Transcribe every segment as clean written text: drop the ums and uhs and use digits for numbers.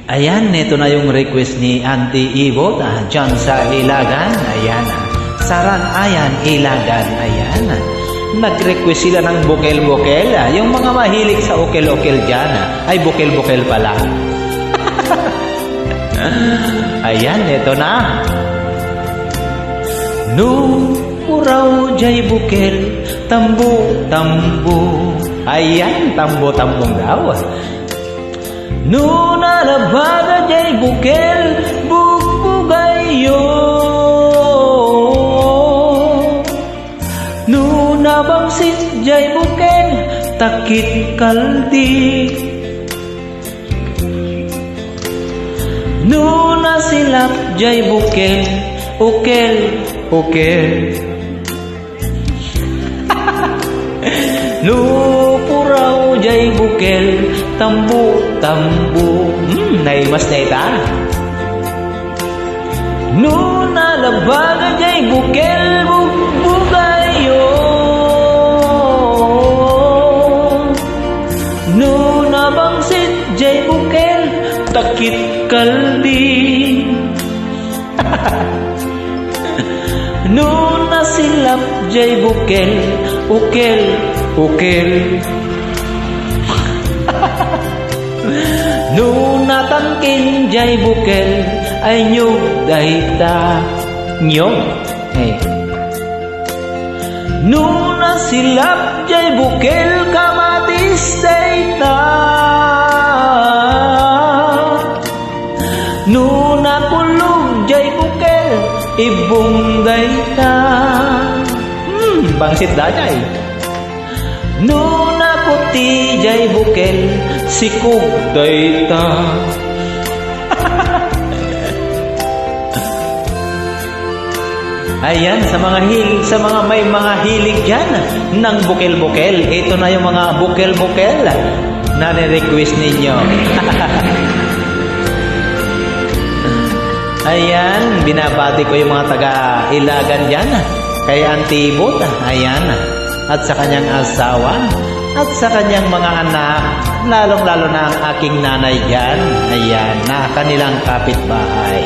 Ayan, ito na yung request ni Auntie Ivo dyan sa Ilagan. Ayan. Saran-ayan, Ilagan. Ayan. Nag-request sila ng bukel-bukel. Yung mga mahilig sa ukel-ukel dyan, ay bukel-bukel pala. Ayan, ito na. No, uraw jay bukel, tambo-tambo. Ayan, tambo-tambong daw. No, nalabaga jay bukel, bugbugayo. No, nabangsit jay bukel, takit kaldi. No, nasilap jay bukel, ukel, ukel. No, puraw jay bukel, tambo-tambo. Naimas na ita. No, nalabaga jay bukel, bugbugayo. No, nabangsit jay bukel, takit kaldi. No, nasilap jay bukel, ukel, ukel. No, natangkin jay bukel, ay nyug dayta. Nyug. No, nasilap jay bukel, kamatis dayta. No, nakulog jay bukel, ibong dayta. Bangsit da jay. No, naputi jay bukel, sikog dayta. Ayan, sa mga may mga hilig dyan ng bukel-bukel. Ito na yung mga bukel-bukel na ni-request ninyo. Ayan, binabati ko yung mga taga-Ilagan dyan. Kay Auntie Ibot, ayan. At sa kanyang asawa. At sa kanyang mga anak. Lalong-lalo na ang aking nanay dyan. Ayan, na kanilang kapitbahay.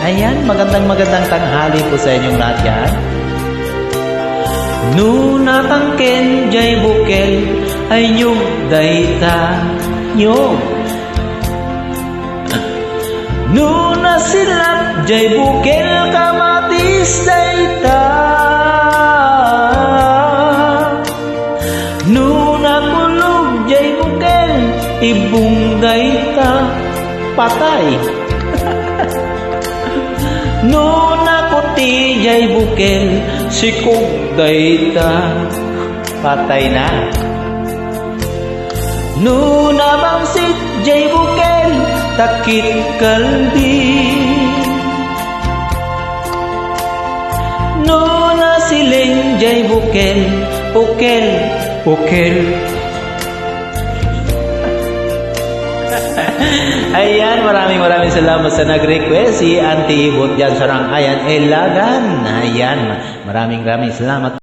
Ayan, magandang tanghali po sa inyong lahat dyan. No, natangken jay bukel, ay nyug dayta. Nyug. No, nasilap jay bukel, kamatis dayta. No, nakulog jay bukel, ibong dayta. Patay. No, nakuti jay bukel, sikog dayta. Patay na. No, nabangsit jay bukel, takit kaldi. No, nasiling jay bukel, ukel, ukel. Ayan, maraming salamat sa nag-request. Si Auntie Ibot dyan sa Saran-ayan, Ilagan. Ayan, maraming salamat.